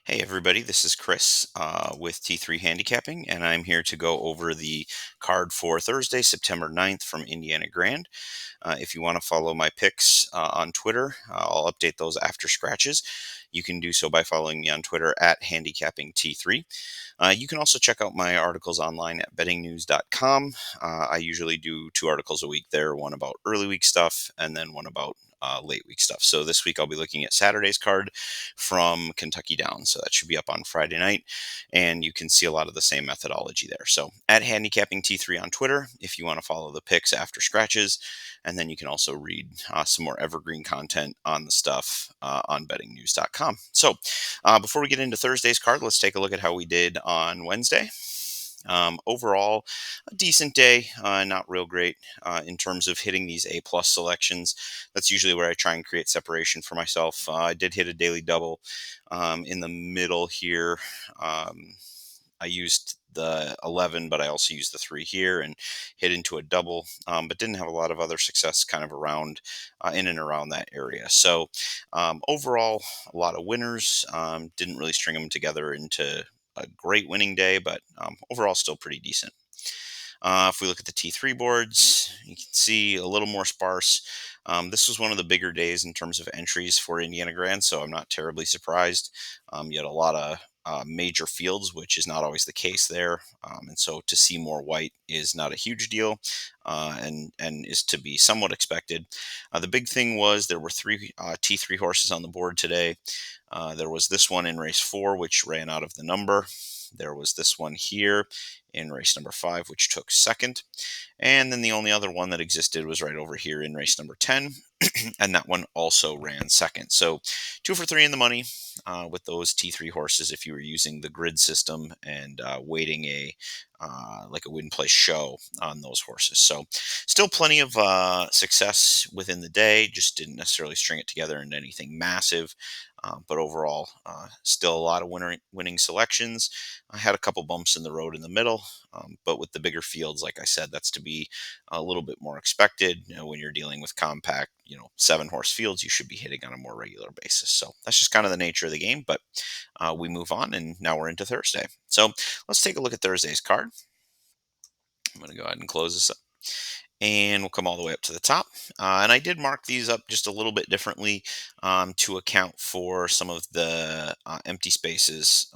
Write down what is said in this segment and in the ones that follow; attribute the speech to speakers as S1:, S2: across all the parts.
S1: Hey everybody, this is Chris with T3 Handicapping, and I'm here to go over the card for Thursday, September 9th from Indiana Grand. If you want to follow my picks on Twitter, I'll update those after scratches. You can do so by following me on Twitter at handicappingT3. You can also check out my articles online at bettingnews.com. I usually do two articles a week there, one about early week stuff and then one about late week stuff. So this week I'll be looking at Saturday's card from Kentucky down. So that should be up on Friday night. And you can see a lot of the same methodology there. So at handicapping T3 on Twitter, if you want to follow the picks after scratches. And then you can also read some more evergreen content on the stuff on bettingnews.com. So before we get into Thursday's card, let's take a look at how we did on Wednesday. Overall, a decent day, not real great in terms of hitting these A plus selections. That's usually where I try and create separation for myself. I did hit a daily double in the middle here. I used the 11, but I also used the 3 here and hit into a double, but didn't have a lot of other success kind of around in and around that area. So overall, a lot of winners. Didn't really string them together into a great winning day, but overall still pretty decent. If we look at the T3 boards, you can see a little more sparse. This was one of the bigger days in terms of entries for Indiana Grand, so I'm not terribly surprised. You had a lot of major fields, which is not always the case there, and so to see more white is not a huge deal, and is to be somewhat expected. The big thing was there were three T3 horses on the board today. There was this one in race 4, which ran out of the number. There was this one here in race number 5, which took second. And then the only other one that existed was right over here in race number 10. And that one also ran second. So 2 for 3 in the money with those T3 horses if you were using the grid system and waiting like a win place show on those horses. So still plenty of success within the day, just didn't necessarily string it together into anything massive. But overall, still a lot of winning selections. I had a couple bumps in the road in the middle, but with the bigger fields, like I said, that's to be a little bit more expected. When you're dealing with compact, 7 horse fields, you should be hitting on a more regular basis. So that's just kind of the nature of the game. But we move on, and now we're into Thursday. So let's take a look at Thursday's card. I'm going to go ahead and close this up. And we'll come all the way up to the top. And I did mark these up just a little bit differently to account for some of the empty spaces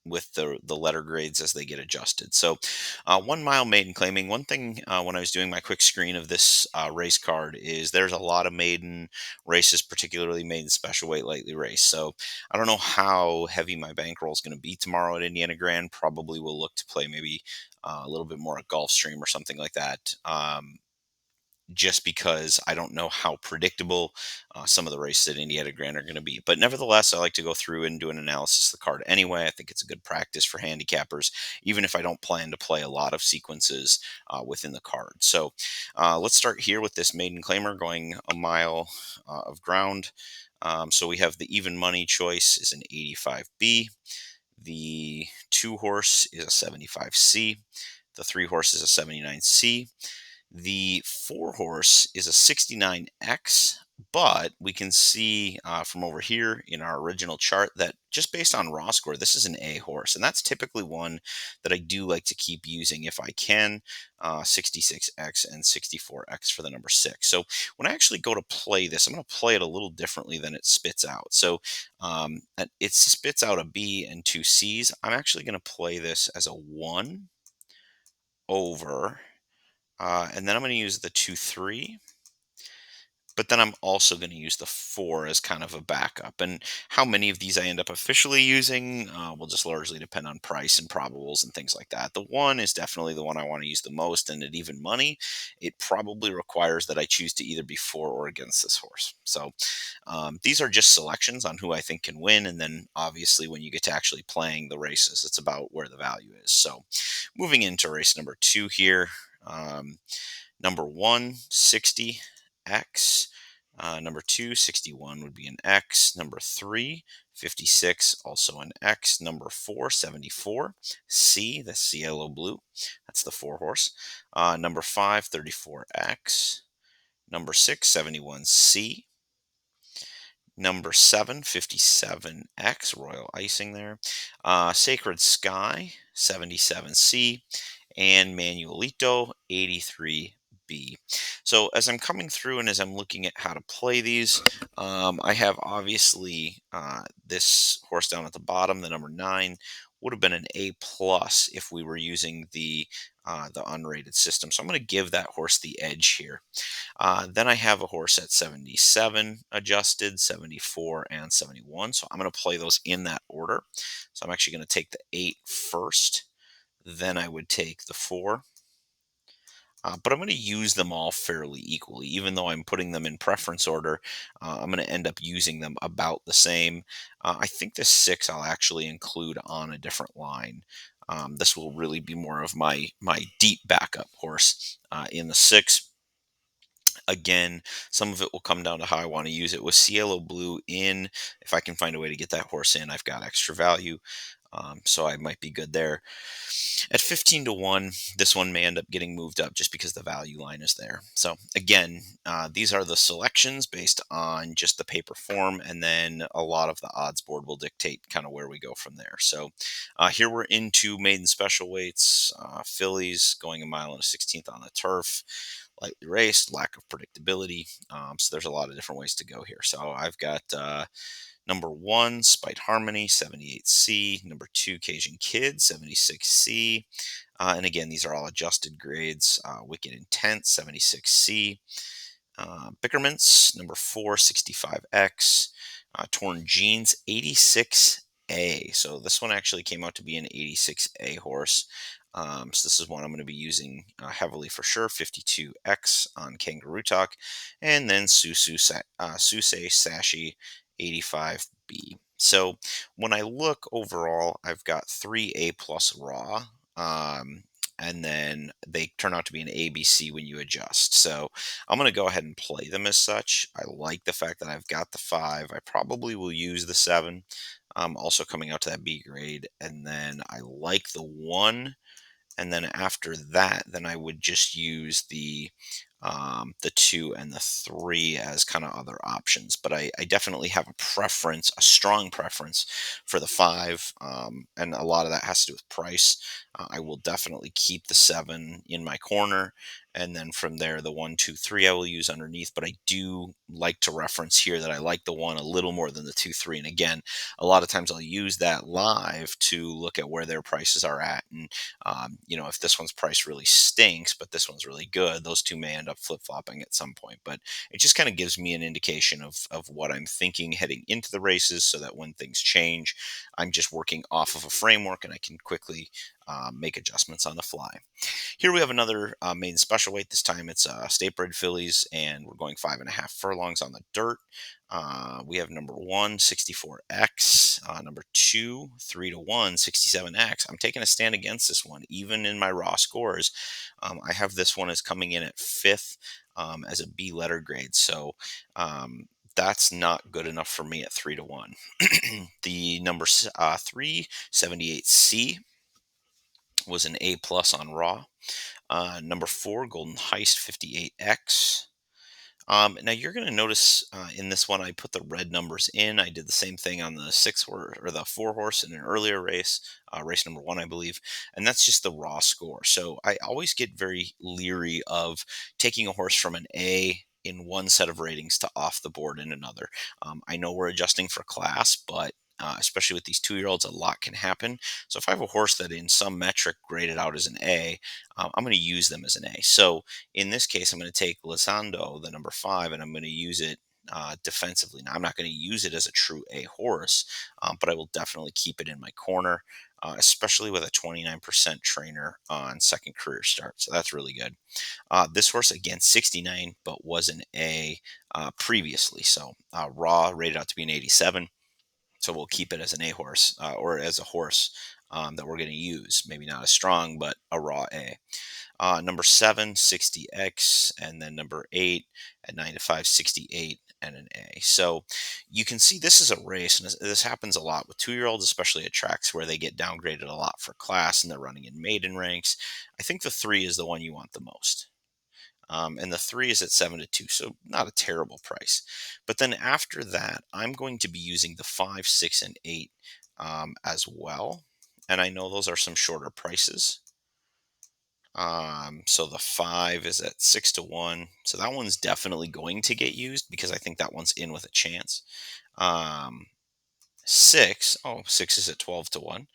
S1: with the letter grades as they get adjusted. So 1 mile maiden claiming. One thing when I was doing my quick screen of this race card is there's a lot of maiden races, particularly maiden special weight lightly race. So I don't know how heavy my bankroll is going to be tomorrow at Indiana Grand. Probably will look to play maybe a little bit more at Gulfstream or something like that. Just because I don't know how predictable some of the races at Indiana Grand are going to be. But nevertheless, I like to go through and do an analysis of the card anyway. I think it's a good practice for handicappers, even if I don't plan to play a lot of sequences within the card. So let's start here with this maiden claimer going a mile of ground. So we have the even money choice is an 85B. The 2 horse is a 75C. The 3 horse is a 79C. The 4 horse is a 69X, but we can see from over here in our original chart that just based on raw score, this is an A horse. And that's typically one that I do like to keep using if I can, 66X and 64X for the number 6. So when I actually go to play this, I'm going to play it a little differently than it spits out. So it spits out a B and 2 Cs. I'm actually going to play this as a 1 over. And then I'm going to use the 2-3, but then I'm also going to use the 4 as kind of a backup. And how many of these I end up officially using will just largely depend on price and probables and things like that. The 1 is definitely the one I want to use the most, and at even money, it probably requires that I choose to either be for or against this horse. So these are just selections on who I think can win, and then obviously when you get to actually playing the races, it's about where the value is. So moving into race number 2 here. Number 1, 60X. Number 2, 61 would be an X. Number 3, 56, also an X. Number 4, 74C, that's cielo blue. That's the 4 horse. Number 5, 34X. Number 6, 71C. Number 7, 57X, Royal Icing there. Sacred Sky, 77C. And Manuelito, 83B. So as I'm coming through and as I'm looking at how to play these, I have obviously this horse down at the bottom, the number 9, would have been an A plus if we were using the unrated system. So I'm going to give that horse the edge here. Then I have a horse at 77 adjusted, 74, and 71. So I'm going to play those in that order. So I'm actually going to take the 8 first. Then I would take the 4. But I'm going to use them all fairly equally. Even though I'm putting them in preference order, I'm going to end up using them about the same. I think the 6 I'll actually include on a different line. This will really be more of my deep backup horse in the 6. Again, some of it will come down to how I want to use it. With Cielo Blue in, if I can find a way to get that horse in, I've got extra value. So I might be good there. At 15 to 1, this one may end up getting moved up just because the value line is there. So again, these are the selections based on just the paper form, and then a lot of the odds board will dictate kind of where we go from there. So here we're into maiden special weights, fillies going a mile and a 16th on the turf, lightly raced, lack of predictability. So there's a lot of different ways to go here. So I've got number 1, Spite Harmony, 78C. Number 2, Cajun Kid, 76C. And again, these are all adjusted grades. Wicked Intent, 76C. Bickermans, number 4, 65X. Torn Jeans, 86A. So this one actually came out to be an 86A horse. So this is one I'm going to be using heavily for sure. 52X on Kangaroo Talk. And then Susei Sashi, 85B. So when I look overall, I've got 3A plus raw. And then they turn out to be an ABC when you adjust. So I'm going to go ahead and play them as such. I like the fact that I've got the 5. I probably will use the 7. Also coming out to that B grade. And then I like the 1. And then after that, then I would just use the 2 and the 3 as kind of other options. But I definitely have a preference, a strong preference for the 5, and a lot of that has to do with price. I will definitely keep the 7 in my corner, and then from there, the 1, 2, 3 I will use underneath. But I do like to reference here that I like the 1 a little more than the 2, 3. And again, a lot of times I'll use that live to look at where their prices are at, and if this one's price really stinks, but this one's really good, those two may end up flip flopping at some point. But it just kind of gives me an indication of what I'm thinking heading into the races so that when things change, I'm just working off of a framework and I can quickly make adjustments on the fly. Here we have another maiden special weight. This time it's state bred fillies, and we're going 5.5 furlongs on the dirt. We have number 1, 64X. Number 2, 3 to 1, 67X. I'm taking a stand against this one, even in my raw scores. I have this one as coming in at 5th as a B letter grade. So that's not good enough for me at 3 to 1. The number 3, 78C was an A plus on raw. Number 4, Golden Heist, 58X. Now you're going to notice in this one, I put the red numbers in. I did the same thing on the 6 or the 4 horse in an earlier race, race number 1, I believe, and that's just the raw score. So I always get very leery of taking a horse from an A in one set of ratings to off the board in another. I know we're adjusting for class, but especially with these 2-year-olds, a lot can happen. So if I have a horse that in some metric graded out as an A, I'm going to use them as an A. So in this case, I'm going to take Lisando, the number 5, and I'm going to use it defensively. Now, I'm not going to use it as a true A horse, but I will definitely keep it in my corner, especially with a 29% trainer on second career start. So that's really good. This horse, again, 69, but was an A previously. So raw rated out to be an 87. So we'll keep it as an A horse or as a horse that we're going to use. Maybe not as strong, but a raw A. Number 7, 60X, and then number 8 at 9 to 5, 68, and an A. So you can see this is a race, and this happens a lot with 2-year-olds, especially at tracks where they get downgraded a lot for class and they're running in maiden ranks. I think the 3 is the one you want the most. And the 3 is at 7 to 2, so not a terrible price. But then after that, I'm going to be using the 5, 6, and 8 as well. And I know those are some shorter prices. So the 5 is at 6 to 1. So that one's definitely going to get used because I think that one's in with a chance. Um, 6, oh, 6 is at 12 to 1.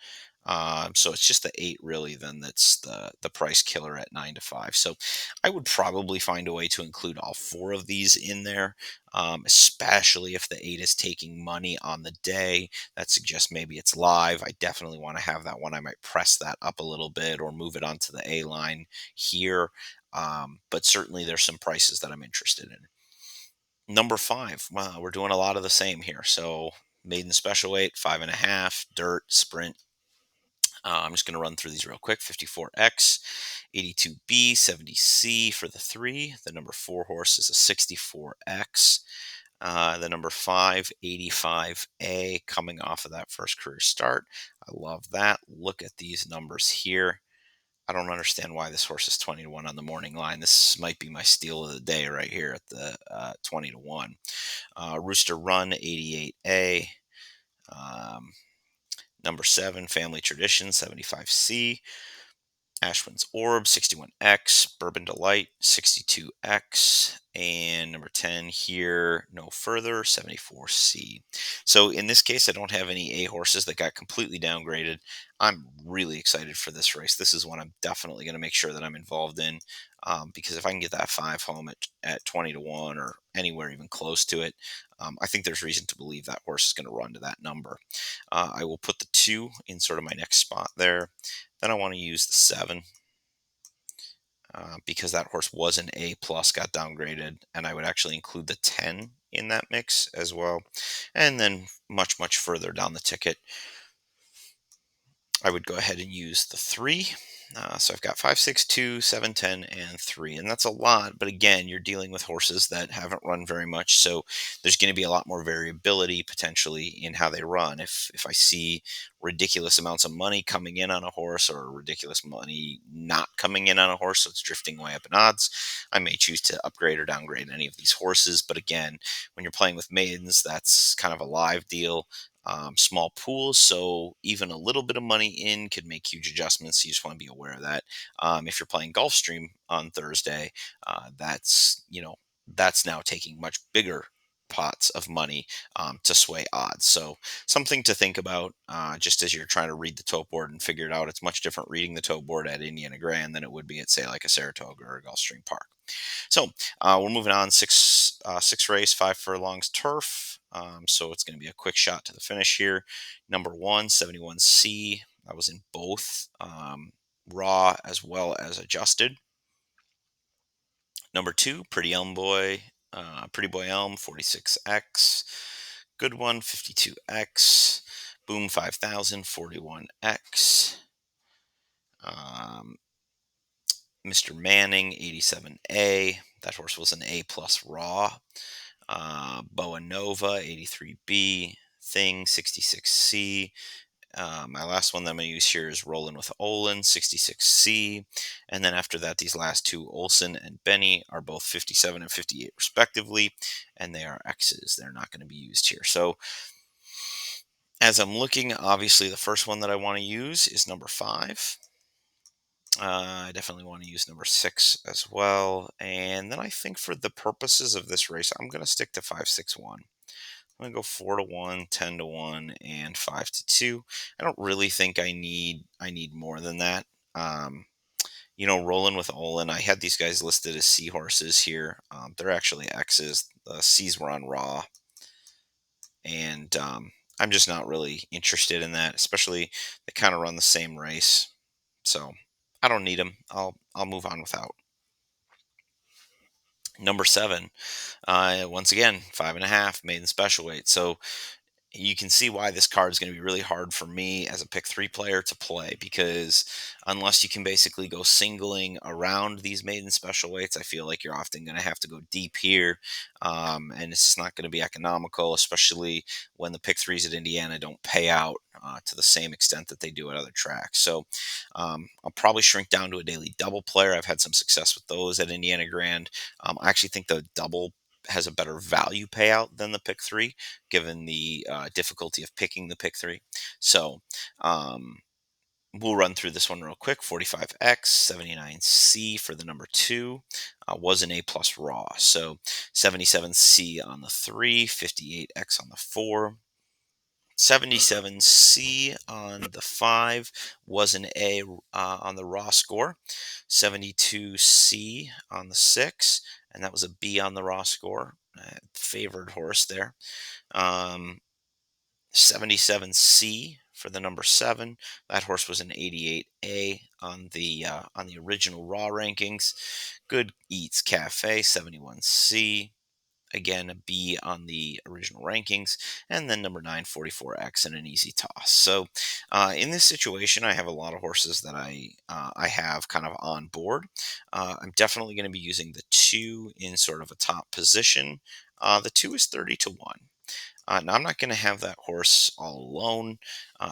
S1: So it's just the 8 really then that's the price killer at 9 to 5. So I would probably find a way to include all four of these in there, especially if the 8 is taking money on the day. That suggests maybe it's live. I definitely want to have that one. I might press that up a little bit or move it onto the A line here. But certainly there's some prices that I'm interested in. Number 5, wow, we're doing a lot of the same here. So maiden special weight, 5.5, dirt, sprint. I'm just going to run through these real quick. 54X, 82B, 70C for the 3. The number 4 horse is a 64X. The number 5, 85A, coming off of that first career start. I love that. Look at these numbers here. I don't understand why this horse is 20 to 1 on the morning line. This might be my steal of the day right here at the 20 to 1. Rooster Run, 88A. Um, Number 7, Family Tradition, 75C. Ashwin's Orb, 61X. Bourbon Delight, 62X. And number 10 here, No Further, 74C. So in this case, I don't have any A horses that got completely downgraded. I'm really excited for this race. This is one I'm definitely going to make sure that I'm involved in, because if I can get that 5 home at 20 to 1 or anywhere even close to it, I think there's reason to believe that horse is going to run to that number. I will put the 2 in sort of my next spot there. Then I want to use the 7, because that horse was an A plus, got downgraded, and I would actually include the 10 in that mix as well. And then much further down the ticket, I would go ahead and use the 3. So I've got 5, 6, 2, 7, 10, and 3. And that's a lot. But again, you're dealing with horses that haven't run very much. So there's going to be a lot more variability potentially in how they run. If I see ridiculous amounts of money coming in on a horse or ridiculous money not coming in on a horse, so it's drifting way up in odds, I may choose to upgrade or downgrade any of these horses. But again, when you're playing with maidens, that's kind of a live deal, small pools, so even a little bit of money in could make huge adjustments. You just want to be aware of that. If you're playing Gulfstream on Thursday, that's now taking much bigger pots of money to sway odds. So something to think about, just as you're trying to read the tote board and figure it out. It's much different reading the tote board at Indiana Grand than it would be at, say, like a Saratoga or a Gulfstream Park. So we're moving on. Six race, 5 furlongs turf. So it's going to be a quick shot to the finish here. Number 1, 71C. I was in both, raw as well as adjusted. Number 2, Pretty Boy Elm, 46X. Good One, 52X. Boom 5000, 41X. Mr. Manning, 87A. That horse was an A plus raw. Boa Nova, 83B. Thing, 66C. My last one that I'm going to use here is Rolling with Olin, 66C. And then after that, these last two, Olson and Benny, are both 57 and 58 respectively. And they are X's. They're not going to be used here. So as I'm looking, obviously the first one that I want to use is number 5. I definitely want to use number 6 as well. And then I think for the purposes of this race, I'm going to stick to 5, 6, 1. I'm going to go 4 to 1, 10 to 1, and 5 to 2. I don't really think I need more than that. Rolling with Olin, I had these guys listed as seahorses here. They're actually X's. The C's were on raw, and I'm just not really interested in that. Especially they kind of run the same race, so I don't need them. I'll move on without. Number 7, once again, 5.5, maiden special weight. So you can see why this card is going to be really hard for me as a pick three player to play, because unless you can basically go singling around these maiden special weights, I feel like you're often going to have to go deep here. And it's just not going to be economical, especially when the pick threes at Indiana don't pay out to the same extent that they do at other tracks. So I'll probably shrink down to a daily double player. I've had some success with those at Indiana Grand. I actually think the double has a better value payout than the pick three, given the difficulty of picking the pick three. So um, we'll run through this one real quick. 45X, 79C for the number two was an A plus raw. So 77C on the three, 58X on the four. 77C on the 5 was an A on the raw score. 72C on the 6, and that was a B on the raw score. Favored horse there. Um, 77C for the number 7. That horse was an 88A on the original raw rankings. Good Eats Cafe. 71C, again a B on the original rankings, and then number 9, 44X, and an easy toss. So in this situation, I have a lot of horses that I have kind of on board. I'm definitely going to be using the 2 in sort of a top position. The 2 is 30 to 1. Now, I'm not going to have that horse all alone.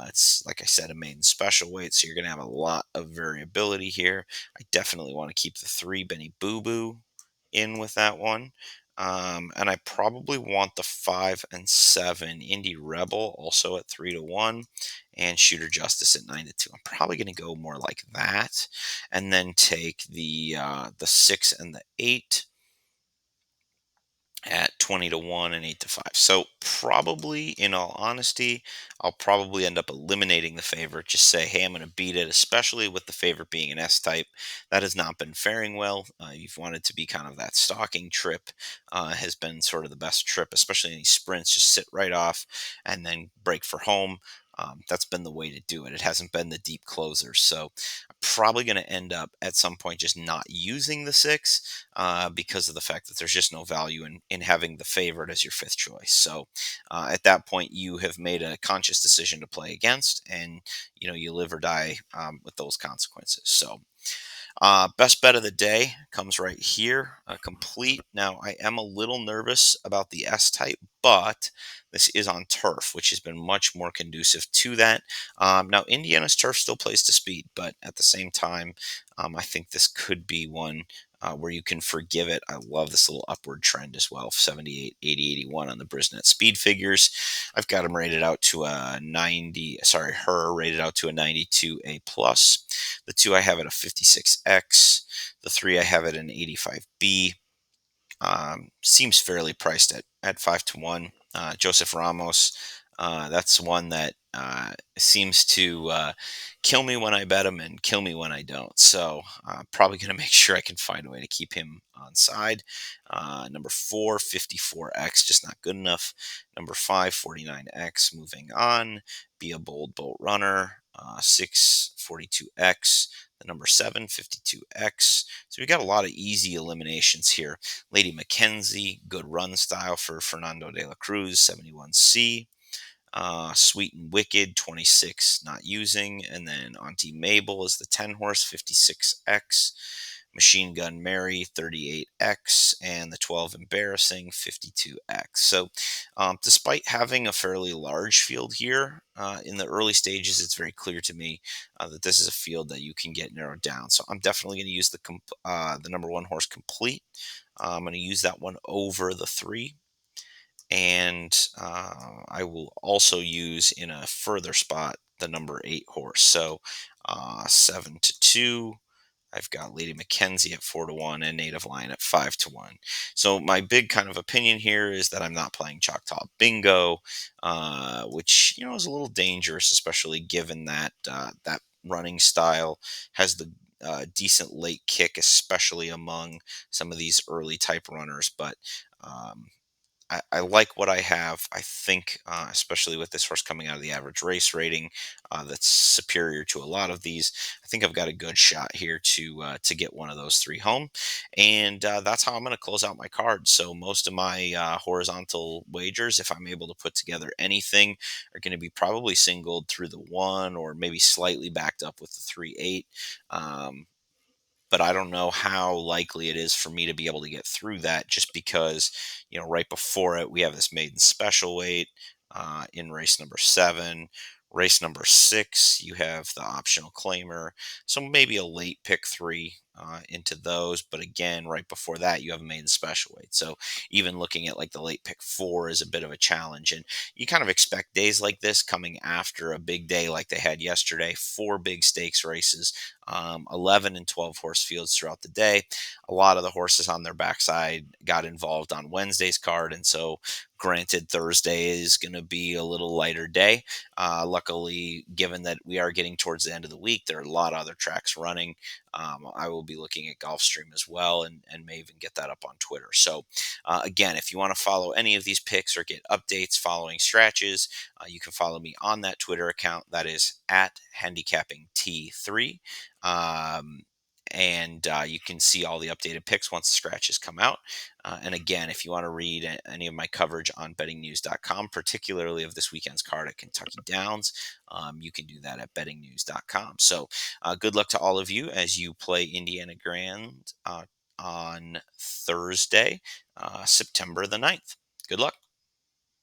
S1: It's, like I said, a maiden special weight, so you're going to have a lot of variability here. I definitely want to keep the 3 Benny Boo Boo in with that one. And I probably want the 5 and 7 Indy Rebel also at 3 to 1, and Shooter Justice at 9 to 2. I'm probably going to go more like that, and then take the 6 and the 8 at 20 to 1 and 8 to 5. So probably, in all honesty, I'll probably end up eliminating the favorite. Just say, hey, I'm going to beat it, especially with the favorite being an S type. That has not been faring well. You've wanted to be kind of that stalking trip, has been sort of the best trip, especially in these sprints. Just sit right off and then break for home. That's been the way to do it. It hasn't been the deep closers. So I'm probably going to end up at some point just not using the 6, because of the fact that there's just no value in having the favorite as your fifth choice. So at that point, you have made a conscious decision to play against, and you live or die with those consequences. So best bet of the day comes right here, complete. Now, I am a little nervous about the S type, but this is on turf, which has been much more conducive to that. Now, Indiana's turf still plays to speed, but at the same time, I think this could be one where you can forgive it. I love this little upward trend as well. 78, 80, 81 on the Brisnet speed figures. I've got him rated out to a 90, sorry, her rated out to a 92 A plus. The 2 I have at a 56X. The 3 I have at an 85B. Seems fairly priced at 5 to 1. Joseph Ramos, that's one that seems to kill me when I bet him and kill me when I don't. So probably going to make sure I can find a way to keep him on side. Number 4, 54X, just not good enough. Number 5, 49X, moving on. Be a bold bolt runner. 6, 42X. The number 7, 52X. So we got a lot of easy eliminations here. Lady Mackenzie, good run style for Fernando de la Cruz, 71C. Sweet and Wicked, 26, not using. And then Auntie Mabel is the 10 horse, 56X. Machine Gun Mary, 38X. And the 12 Embarrassing, 52X. So, despite having a fairly large field here, in the early stages, it's very clear to me that this is a field that you can get narrowed down. So, I'm definitely going to use the number 1 horse complete. I'm going to use that one over the 3, and I will also use in a further spot the number 8 horse. So 7 to 2. I've got Lady Mackenzie at 4 to 1 and Native Lion at 5 to 1. So my big kind of opinion here is that I'm not playing Choctaw Bingo, which is a little dangerous, especially given that that running style has the decent late kick, especially among some of these early type runners. But I like what I have. I think, especially with this horse coming out of the average race rating, that's superior to a lot of these. I think I've got a good shot here to get one of those three home, and that's how I'm going to close out my card. So most of my horizontal wagers, if I'm able to put together anything, are going to be probably singled through the one or maybe slightly backed up with the 3-8. Um, but I don't know how likely it is for me to be able to get through that just because, right before it, we have this maiden special weight in race number 7. Race number 6, you have the optional claimer. So maybe a late pick 3 into those. But again, right before that, you have a maiden special weight. So even looking at like the late pick 4 is a bit of a challenge. And you kind of expect days like this coming after a big day like they had yesterday, 4 big stakes races, 11 and 12 horse fields throughout the day. A lot of the horses on their backside got involved on Wednesday's card. And so, granted, Thursday is going to be a little lighter day. Luckily, given that we are getting towards the end of the week, there are a lot of other tracks running. I will be looking at Gulfstream as well and may even get that up on Twitter. So, again, if you want to follow any of these picks or get updates following scratches, you can follow me on that Twitter account. That is at handicapping T3. Um, and you can see all the updated picks once the scratches come out. And again, if you want to read any of my coverage on bettingnews.com, particularly of this weekend's card at Kentucky Downs, you can do that at bettingnews.com. So good luck to all of you as you play Indiana Grand on Thursday, September the 9th. Good luck.